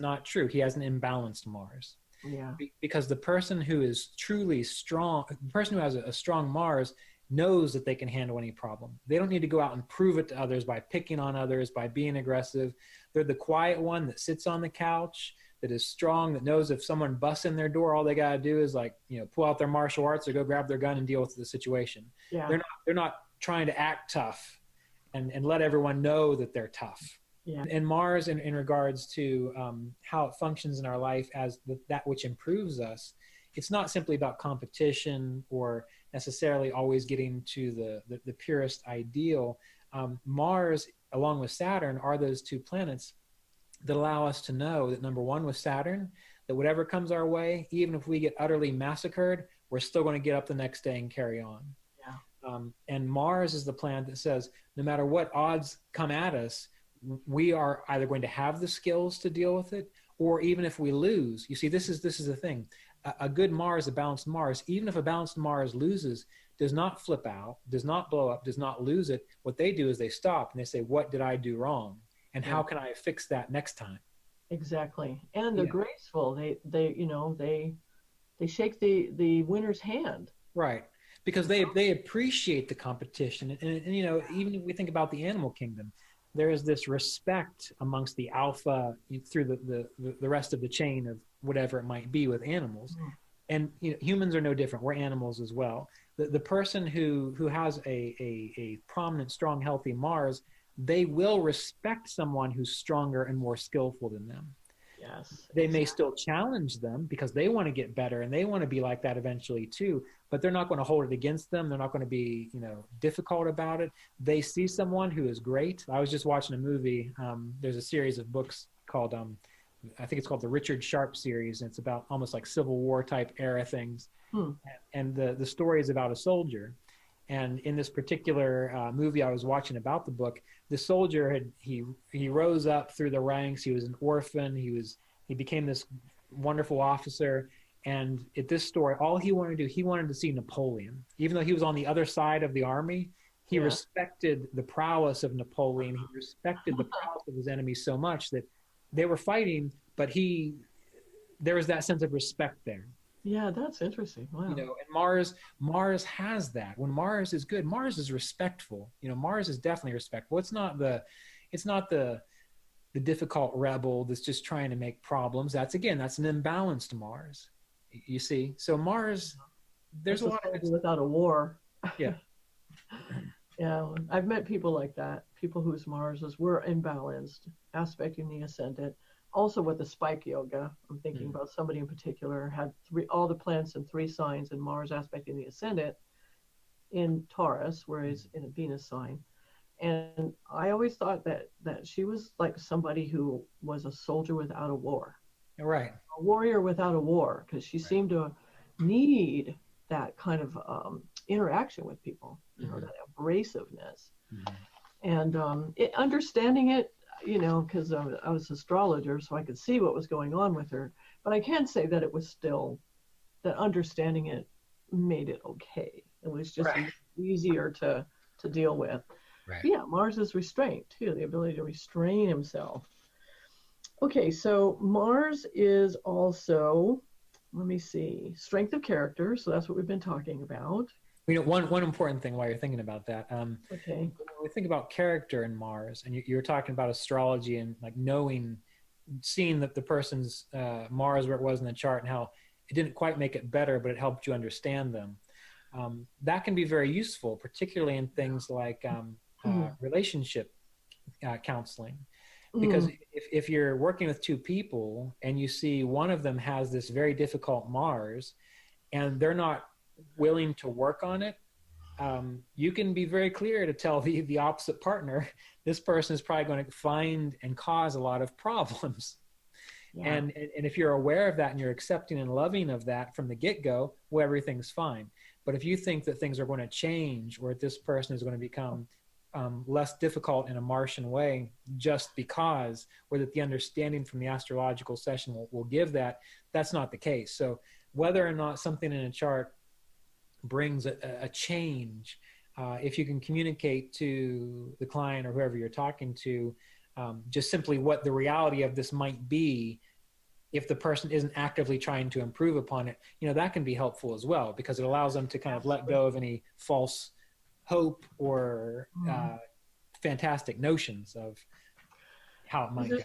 that's not true. He has an imbalanced Mars. Yeah. Because the person who is truly strong, the person who has a strong Mars knows that they can handle any problem. They don't need to go out and prove it to others by picking on others, by being aggressive. They're the quiet one that sits on the couch, that is strong, that knows if someone busts in their door, all they got to do is pull out their martial arts or go grab their gun and deal with the situation. Yeah. They're not trying to act tough and let everyone know that they're tough. Yeah. And Mars, in regards to how it functions in our life as that which improves us, it's not simply about competition or necessarily always getting to the purest ideal. Mars, along with Saturn, are those two planets that allow us to know that, number one, with Saturn, that whatever comes our way, even if we get utterly massacred, we're still going to get up the next day and carry on. Yeah. And Mars is the planet that says, no matter what odds come at us, we are either going to have the skills to deal with it, or even if we lose, you see, this is the thing. A good Mars, a balanced Mars, even if a balanced Mars loses, does not flip out, does not blow up, does not lose it. What they do is they stop and they say, what did I do wrong? And how can I fix that next time? Exactly. And they're graceful. They shake the winner's hand. Right. Because they appreciate the competition. And even if we think about the animal kingdom, there is this respect amongst the alpha through the rest of the chain of whatever it might be with animals. And humans are no different. We're animals as well. The person who has a prominent, strong, healthy Mars, they will respect someone who's stronger and more skillful than them. Yes. They may still challenge them because they want to get better and they want to be like that eventually too, but they're not going to hold it against them. They're not going to be, difficult about it. They see someone who is great. I was just watching a movie. There's a series of books called, I think it's called the Richard Sharp series. And it's about almost like Civil War type era things. And the story is about a soldier. And in this particular movie I was watching about the book, the soldier he rose up through the ranks. He was an orphan. He became this wonderful officer. And at this story, all he wanted to do, he wanted to see Napoleon. Even though he was on the other side of the army, he respected the prowess of Napoleon. He respected the prowess of his enemies so much that they were fighting, but there was that sense of respect there. Yeah, that's interesting. Wow. And Mars has that. When Mars is good, Mars is respectful. Mars is definitely respectful. It's not the difficult rebel that's just trying to make problems. That's an imbalanced Mars. You see, so Mars, there's a lot of without a war. Yeah. Yeah, I've met people like that. People whose Marses were imbalanced, aspecting the ascendant. Also with the spike yoga, I'm thinking about somebody in particular had all the planets in 3 signs and Mars aspecting the ascendant in Taurus, whereas in a Venus sign. And I always thought that she was like somebody who was a soldier without a war. Right. A warrior without a war, because she seemed to need that kind of interaction with people, that abrasiveness. And understanding it, because I was an astrologer, so I could see what was going on with her. But I can say that it was still, that understanding it made it okay. It was just easier to deal with. Right. Yeah, Mars is restraint, too, the ability to restrain himself. Okay, so Mars is also, let me see, strength of character. So that's what we've been talking about. One important thing while you're thinking about that. Okay. When we think about character in Mars, and you're talking about astrology and like seeing that the person's Mars where it was in the chart and how it didn't quite make it better, but it helped you understand them. That can be very useful, particularly in things like relationship counseling. Because if you're working with 2 people and you see one of them has this very difficult Mars and they're not willing to work on it, you can be very clear to tell the opposite partner, this person is probably going to find and cause a lot of problems. Yeah. And if you're aware of that and you're accepting and loving of that from the get-go, well, everything's fine. But if you think that things are going to change or that this person is going to become less difficult in a Martian way just because, or that the understanding from the astrological session will give that's not the case. So whether or not something in a chart brings a change, if you can communicate to the client or whoever you're talking to just simply what the reality of this might be, if the person isn't actively trying to improve upon it, that can be helpful as well, because it allows them to kind of let go of any false hope or fantastic notions of how it might go.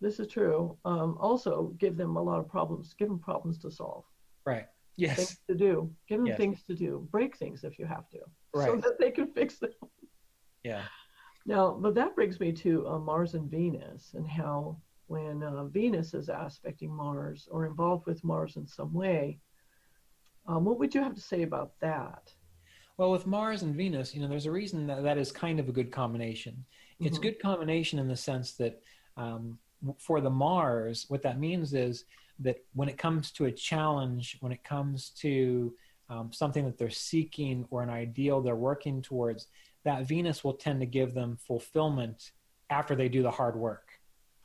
This is true. Also, give them a lot of problems. Give them problems to solve. Right. Yes. Things to do. Give them Yes. things to do. Break things if you have to, Right. so that they can fix them. Yeah. Now, but that brings me to Mars and Venus, and how when Venus is aspecting Mars or involved with Mars in some way, what would you have to say about that? Well, with Mars and Venus, there's a reason that is kind of a good combination. It's a good combination in the sense that for the Mars, what that means is that when it comes to a challenge, when it comes to something that they're seeking or an ideal they're working towards, that Venus will tend to give them fulfillment after they do the hard work.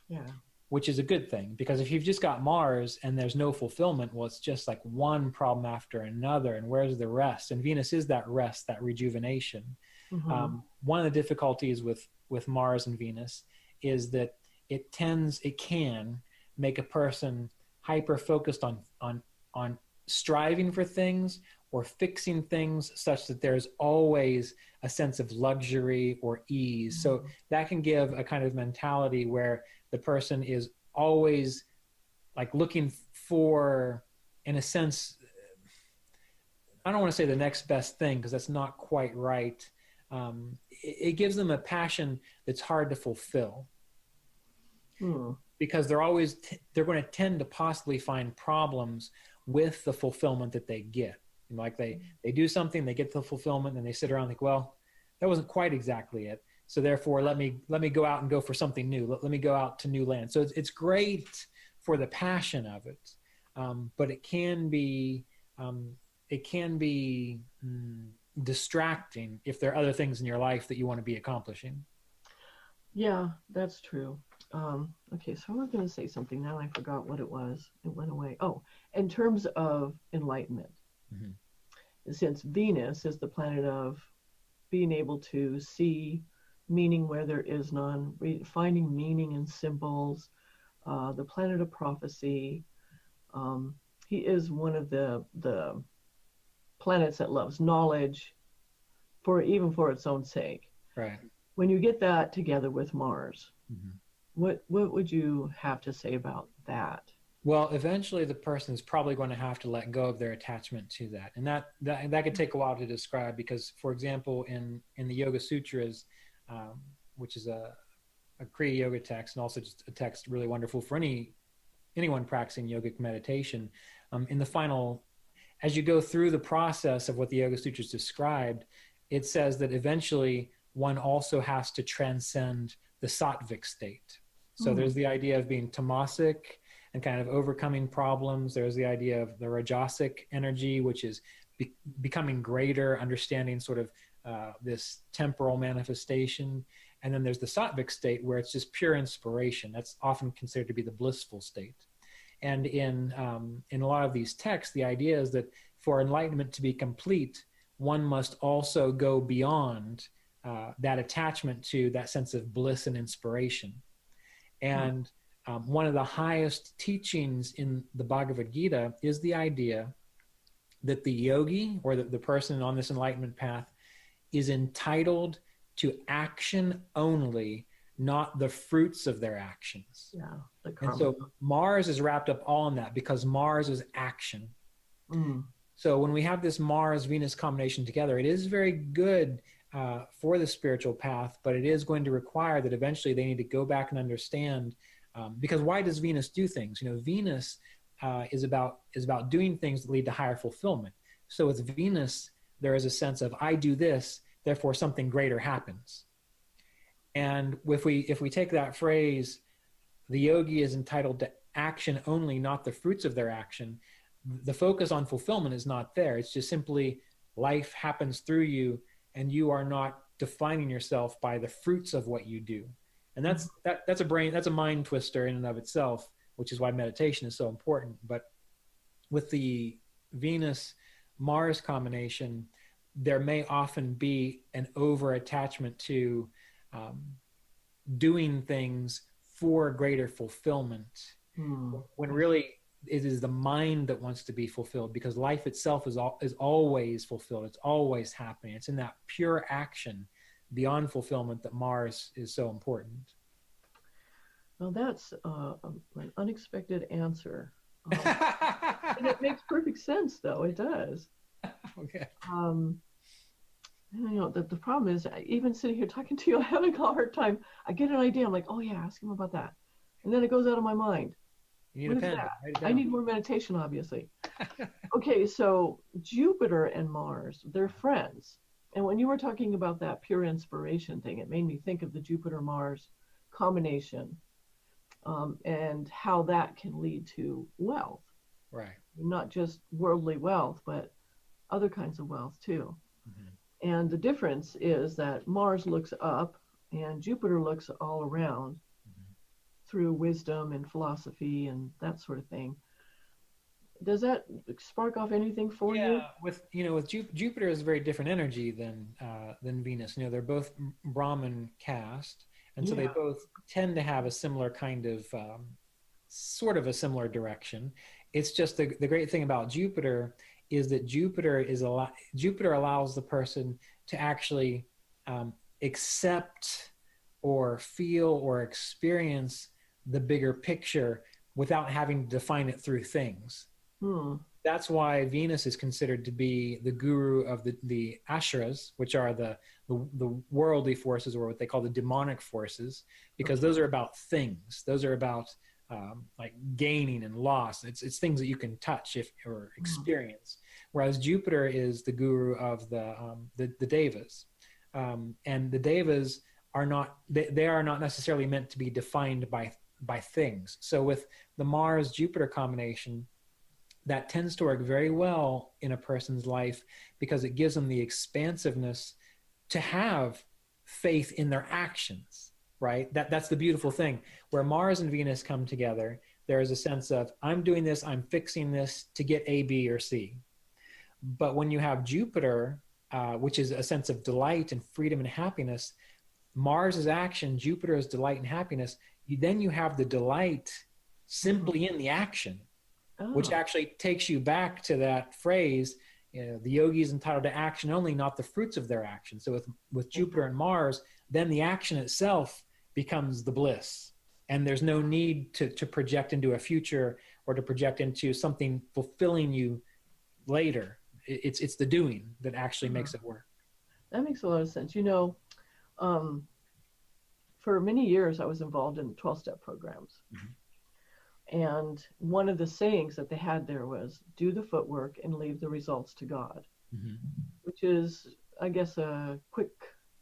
Yeah. Which is a good thing, because if you've just got Mars and there's no fulfillment, well, it's just like one problem after another, and where's the rest? And Venus is that rest, that rejuvenation. One of the difficulties with Mars and Venus is that it can make a person hyper focused on striving for things or fixing things, such that there's always a sense of luxury or ease. So that can give a kind of mentality where the person is always like looking for, in a sense, I don't want to say the next best thing, because that's not quite right. It gives them a passion that's hard to fulfill, because they're going to tend to possibly find problems with the fulfillment that they get. Like they do something, they get the fulfillment, and they sit around and think, well, that wasn't quite exactly it. So therefore, let me go out and go for something new. Let me go out to new land. So it's great for the passion of it, but it can be distracting if there are other things in your life that you want to be accomplishing. Yeah, that's true. Okay, so I was going to say something. Now I forgot what it was. It went away. Oh, in terms of enlightenment, since Venus is the planet of being able to see meaning where there is none, finding meaning in symbols, the planet of prophecy. He is one of the planets that loves knowledge, even for its own sake. Right. When you get that together with Mars, what would you have to say about that? Well, eventually the person is probably going to have to let go of their attachment to that. And that could take a while to describe, because, for example, in the Yoga Sutras, which is a Kriya Yoga text, and also just a text really wonderful for anyone practicing yogic meditation, in the final, as you go through the process of what the Yoga Sutras described, it says that eventually one also has to transcend the sattvic state. So there's the idea of being tamasic and kind of overcoming problems. There's the idea of the rajasic energy, which is becoming greater, understanding sort of this temporal manifestation. And then there's the sattvic state, where it's just pure inspiration. That's often considered to be the blissful state. And in a lot of these texts, the idea is that for enlightenment to be complete, one must also go beyond that attachment to that sense of bliss and inspiration. And one of the highest teachings in the Bhagavad Gita is the idea that the yogi, or the person on this enlightenment path, is entitled to action only, not the fruits of their actions. Yeah. And so Mars is wrapped up all in that, because Mars is action. So when we have this Mars-Venus combination together, it is very good for the spiritual path, but it is going to require that eventually they need to go back and understand, because why does Venus do things? Venus is about doing things that lead to higher fulfillment. So with Venus, there is a sense of, I do this, therefore something greater happens. And if we take that phrase, the yogi is entitled to action only, not the fruits of their action, the focus on fulfillment is not there. It's just simply life happens through you, and you are not defining yourself by the fruits of what you do. And that's a mind twister in and of itself, which is why meditation is so important. But with the Venus-Mars combination, there may often be an over-attachment to doing things for greater fulfillment, when I see. really it is the mind that wants to be fulfilled, because life itself is always fulfilled. It's always happening. It's in that pure action beyond fulfillment that Mars is so important. Well, that's an unexpected answer. And it makes perfect sense, though. It does. Okay. Um, the problem is, even sitting here talking to you, I'm having a hard time. I get an idea. I'm like, oh, yeah, ask him about that. And then it goes out of my mind. You need What a is pen. that? Write it I down. need more meditation, obviously. Okay, so Jupiter and Mars, they're friends. And when you were talking about that pure inspiration thing, it made me think of the Jupiter-Mars combination, and how that can lead to wealth. Right. Not just worldly wealth, but other kinds of wealth too. Mm-hmm. And the difference is that Mars looks up and Jupiter looks all around Mm-hmm. through wisdom and philosophy and that sort of thing. Does that spark off anything for you? Yeah, with Jupiter is a very different energy than Venus. They're both Brahman caste, and so they Yeah. both tend to have a similar kind of sort of a similar direction. It's just the great thing about Jupiter is that Jupiter allows the person to actually accept or feel or experience the bigger picture without having to define it through things. Hmm. That's why Venus is considered to be the guru of the Asheras, which are the worldly forces, or what they call the demonic forces, because Okay. those are about things. Those are about like gaining and loss. It's things that you can touch or Hmm. experience. Whereas Jupiter is the guru of the Devas, and the Devas are not they are not necessarily meant to be defined by things. So with the Mars Jupiter combination, that tends to work very well in a person's life because it gives them the expansiveness to have faith in their actions, right? That's the beautiful thing. Where Mars and Venus come together, there is a sense of, I'm doing this, I'm fixing this to get A, B, or C. But when you have Jupiter, which is a sense of delight and freedom and happiness, Mars is action, Jupiter is delight and happiness. Then you have the delight Hmm. simply in the action, which Oh. actually takes you back to that phrase, the yogi is entitled to action only, not the fruits of their action. So with Jupiter and Mars, then the action itself becomes the bliss. And there's no need to project into a future or to project into something fulfilling you later. It's the doing that actually Hmm. makes it work. That makes a lot of sense. Um, for many years, I was involved in 12-step programs. Mhm. And one of the sayings that they had there was, do the footwork and leave the results to God, Mhm. which is, I guess, a quick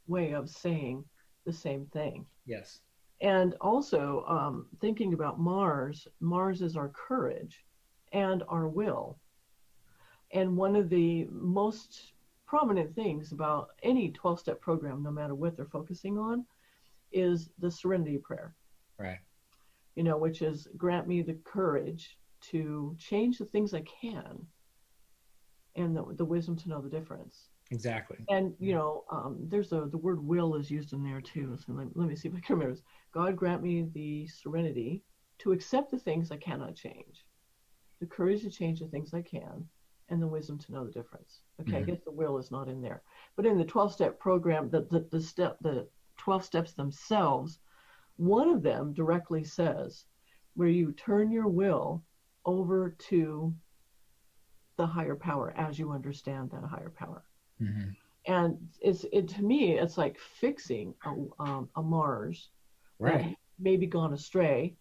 way of saying the same thing. Yes. And also, thinking about Mars, Mars is our courage and our will. And one of the most prominent things about any 12-step program, no matter what they're focusing on, is the serenity prayer, Right. which is grant me the courage to change the things I can and the wisdom to know the difference. Exactly. And, there's the word will is used in there too. So let me see if I can remember this. God grant me the serenity to accept the things I cannot change, the courage to change the things I can, and the wisdom to know the difference. Okay, I Mhm. guess the will is not in there. But in the 12-step program, the 12 steps themselves, one of them directly says where you turn your will over to the higher power as you understand that higher power. Mhm. And to me, it's like fixing a Mars that Right. may be gone astray,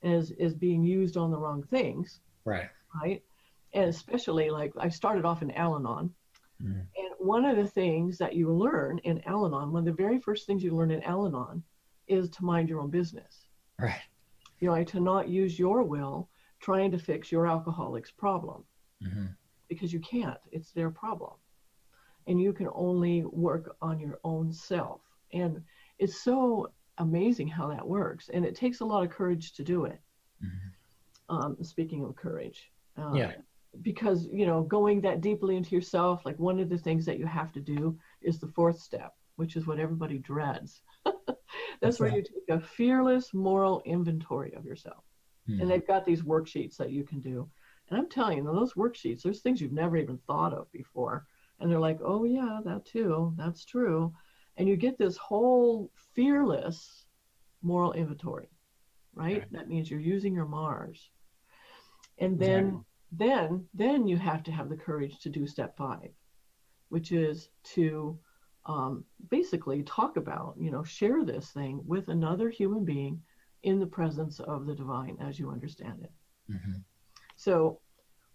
is being used on the wrong things, Right. right? And especially, like, I started off in Al-Anon, Mhm. and one of the things that you learn in Al-Anon, one of the very first things you learn in Al-Anon, is to mind your own business. Right. To not use your will trying to fix your alcoholic's problem, Mhm. because you can't. It's their problem, and you can only work on your own self. And it's so amazing how that works, and it takes a lot of courage to do it. Mhm. Speaking of courage, Yeah. because going that deeply into yourself, like, one of the things that you have to do is the fourth step, which is what everybody dreads. That's What's where that? you take a fearless moral inventory of yourself. And they've got these worksheets that you can do. And I'm telling you, those worksheets, there's things you've never even thought of before. And they're like, oh, yeah, that too. That's true. And you get this whole fearless moral inventory, right? That means you're using your Mars. And then you have to have the courage to do step 5, which is to basically talk about, share this thing with another human being in the presence of the divine as you understand it. So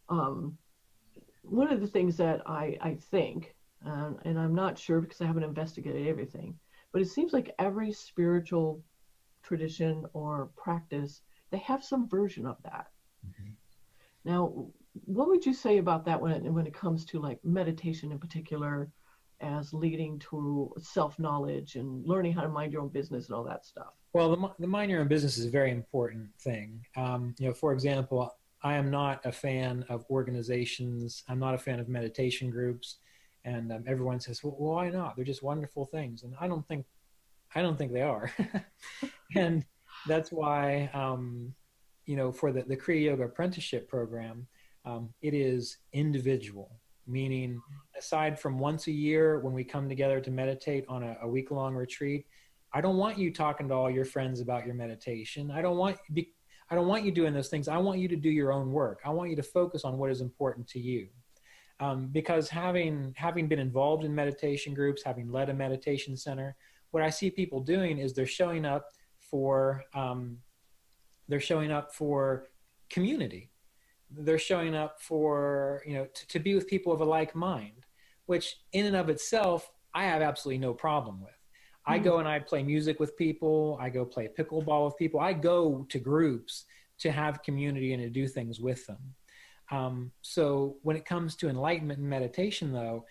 one of the things that I think, and I'm not sure because I haven't investigated everything, but it seems like every spiritual tradition or practice, they have some version of that. Now, what would you say about that when it comes to like meditation in particular, as leading to self-knowledge and learning how to mind your own business and all that stuff? Well, the mind your own business is a very important thing. For example, I am not a fan of organizations. I'm not a fan of meditation groups. And everyone says, well, why not? They're just wonderful things. And I don't think they are. And that's why, for the Kriya Yoga apprenticeship program, it is individual, meaning aside from once a year when we come together to meditate on a week-long retreat, I don't want you talking to all your friends about your meditation. I don't want you doing those things. I want you to do your own work. I want you to focus on what is important to you. Because having been involved in meditation groups, having led a meditation center, what I see people doing is they're showing up for community. They're showing up for, to be with people of a like mind, which in and of itself, I have absolutely no problem with. I go and I play music with people. I go play pickleball with people. I go to groups to have community and to do things with them. So when it comes to enlightenment and meditation, though,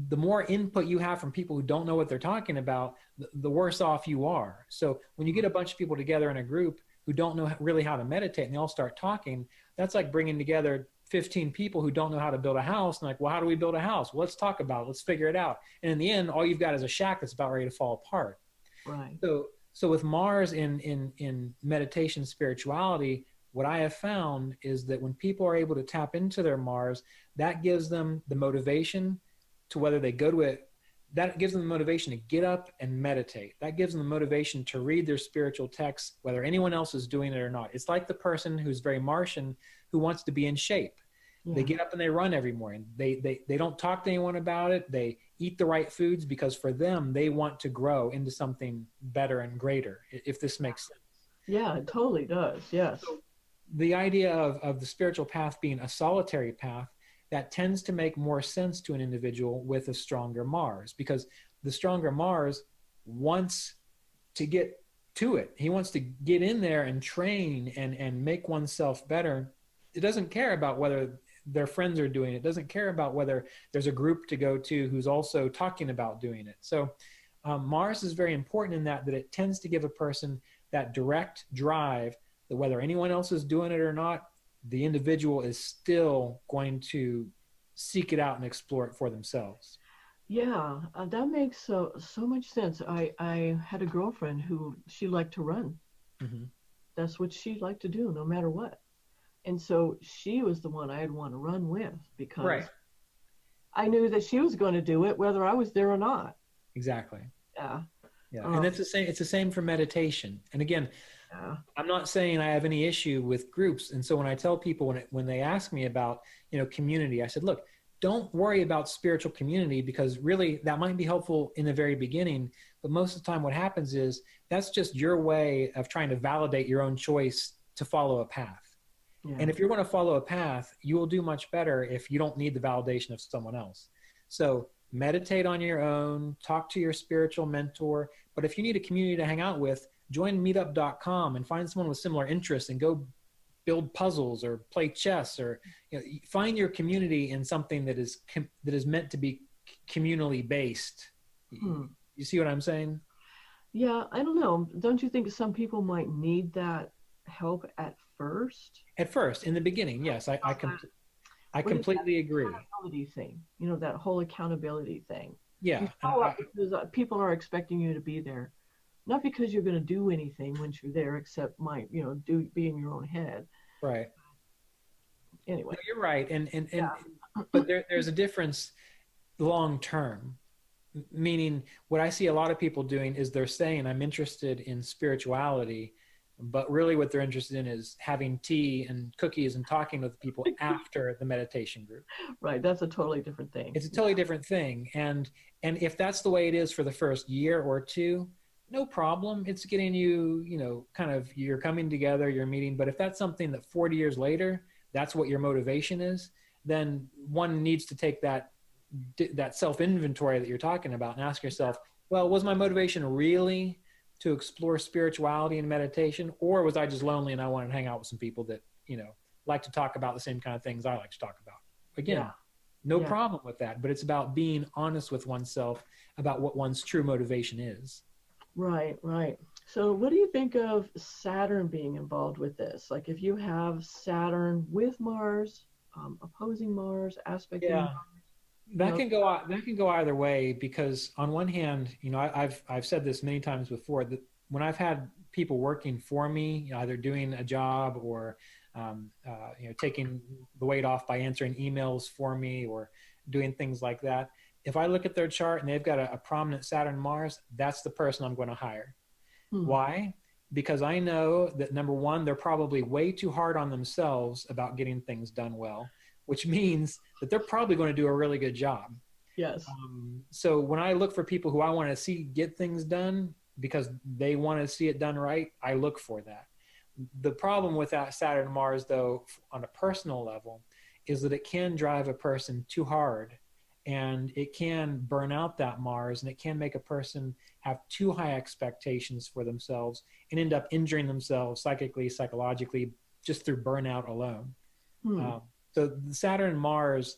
the more input you have from people who don't know what they're talking about, the worse off you are. So when you get a bunch of people together in a group who don't know really how to meditate and they all start talking, that's like bringing together 15 people who don't know how to build a house. And like, well, how do we build a house? Well, let's talk about it. Let's figure it out. And in the end, all you've got is a shack that's about ready to fall apart. Right. So with Mars in meditation spirituality, what I have found is that when people are able to tap into their Mars, that gives them the motivation to whether they go to it, that gives them the motivation to get up and meditate. That gives them the motivation to read their spiritual texts, whether anyone else is doing it or not. It's like the person who's very Martian who wants to be in shape. They get up and they run every morning. They don't talk to anyone about it. They eat the right foods because for them, they want to grow into something better and greater, if this makes sense. Yeah, it totally does. Yes. So the idea of the spiritual path being a solitary path, that tends to make more sense to an individual with a stronger Mars, because the stronger Mars wants to get to it. He wants to get in there and train and make oneself better. It doesn't care about whether their friends are doing it. It doesn't care about whether there's a group to go to who's also talking about doing it. So Mars is very important in that it tends to give a person that direct drive that whether anyone else is doing it or not, the individual is still going to seek it out and explore it for themselves. Yeah, that makes so much sense. I had a girlfriend who she liked to run. That's what she liked to do no matter what. And so she was the one I'd want to run with because I knew that she was going to do it whether I was there or not. Exactly. Yeah. And it's the same for meditation. And again, I'm not saying I have any issue with groups. And so when I tell people when they ask me about, community, I said, look, don't worry about spiritual community because really that might be helpful in the very beginning. But most of the time what happens is that's just your way of trying to validate your own choice to follow a path. Yeah. And if you're going to follow a path, you will do much better if you don't need the validation of someone else. So meditate on your own, talk to your spiritual mentor. But if you need a community to hang out with, join meetup.com and find someone with similar interests and go build puzzles or play chess or find your community in something that is meant to be communally based. You see what I'm saying? Yeah, I don't know. Don't you think some people might need that help at first? At first, in the beginning, yes, I completely agree. Accountability thing, that whole accountability thing. Yeah, because people are expecting you to be there. not because you're going to do anything once you're there, except be in your own head. Right. Anyway. No, you're right. And Yeah. but there's a difference long term. Meaning, what I see a lot of people doing is they're saying, I'm interested in spirituality, but really what they're interested in is having tea and cookies and talking with people after the meditation group. Right. That's a totally different thing. It's a totally different thing. And if that's the way it is for the first year or two, no problem. It's getting you, kind of, you're coming together, you're meeting. But if that's something that 40 years later, that's what your motivation is, then one needs to take that self-inventory that you're talking about and ask yourself, well, was my motivation really to explore spirituality and meditation, or was I just lonely and I wanted to hang out with some people that, like to talk about the same kind of things I like to talk about? Again, no problem with that, but it's about being honest with oneself about what one's true motivation is. Right, right. So what do you think of Saturn being involved with this? Like if you have Saturn with Mars, opposing Mars, aspecting Mars. That can go either way, because on one hand, I've said this many times before, that when I've had people working for me, either doing a job or taking the weight off by answering emails for me or doing things like that, if I look at their chart and they've got a prominent Saturn Mars, that's the person I'm going to hire. Why? Because I know that, number one, they're probably way too hard on themselves about getting things done well, which means that they're probably going to do a really good job. Yes. So when I look for people who I want to see get things done because they want to see it done right, I look for that. The problem with that Saturn Mars, though, on a personal level, is that it can drive a person too hard, and it can burn out that Mars, and it can make a person have too high expectations for themselves and end up injuring themselves psychically, psychologically, just through burnout alone. So the Saturn and Mars